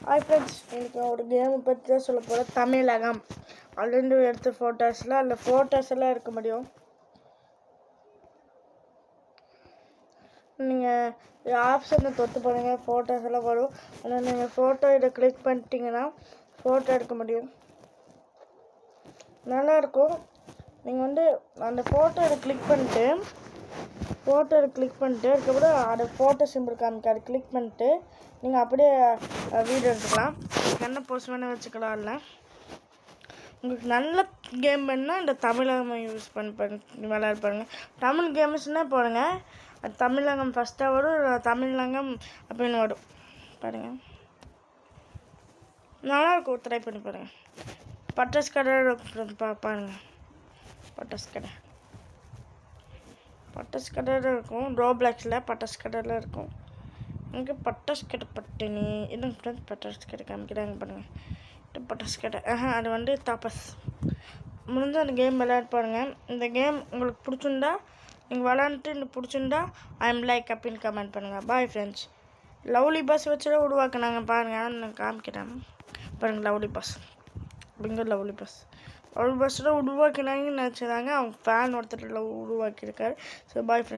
Hi friends, எனக்கு ஒரு கேமை பற்றி தான் சொல்ல போகிறேன். தமிழகம் அதுலேருந்து எடுத்த ஃபோட்டோஸ்லாம் அதில் ஃபோட்டோஸ் எல்லாம் இருக்க முடியும். நீங்கள் ஆப்ஷனை தொட்டு பண்ணுங்கள், ஃபோட்டோஸ் எல்லாம் வரும். ஆனால் நீங்கள் ஃபோட்டோ இதை கிளிக் பண்ணிட்டீங்கன்னா ஃபோட்டோ எடுக்க முடியும். நல்லாயிருக்கும். நீங்கள் அந்த ஃபோட்டோ இதை கிளிக் பண்ணிட்டு அதுக்கப்புறம் அந்த ஃபோட்டோ சிம்பிள் காமிக்க அதை கிளிக் பண்ணிட்டு நீங்கள் அப்படியே வீடியோ எடுத்துக்கலாம். என்ன போஸ்ட் வேணால் வச்சுக்கலாம். இல்லை உங்களுக்கு நல்ல கேம் வேணுன்னா இந்த தமிழகம் யூஸ் பண்ணி விளையாட பாருங்கள். தமிழ் கேம்ஸ்னால் போடுங்க, அது தமிழகம் ஃபஸ்ட்டாக வரும், தமிழகம் அப்படின்னு வரும் பாருங்கள். நல்லாயிருக்கும், ட்ரை பண்ணி பாருங்கள். பட்டாசு கடை பாருங்கள். பட்டாசு கடையில் இருக்கும். ரோப்ளாக்ஸில் பட்டாசு கடையில் இருக்கும். இங்கே பட்டாசு கடை பட்டினி இன்னும் ஃப்ரெண்ட்ஸ் பட்டாசு கடை காமிக்கிறாங்க பாருங்கள். பட்டாசு கடை அது தாப்பஸ் முடிஞ்சு அந்த கேம் விளையாட பாருங்கள். இந்த கேம் உங்களுக்கு பிடிச்சிருந்தா நீங்கள் விளையாண்டுட்டு எனக்கு பிடிச்சிருந்தா லைக் அப்படின்னு கமெண்ட் பண்ணுங்கள். Bye friends. லவ்லி பஸ் வச்சுதான் உருவாக்குனாங்க பாருங்கள். நான் காமிக்கிறேன் பாருங்கள். லவ்லி பஸ் லவ்லி பஸ்ஸில் உருவாக்கினாங்கன்னு நினச்சிதாங்க. அவங்க ஃபேன் ஒருத்தர் உருவாக்கியிருக்காரு. So bye friends.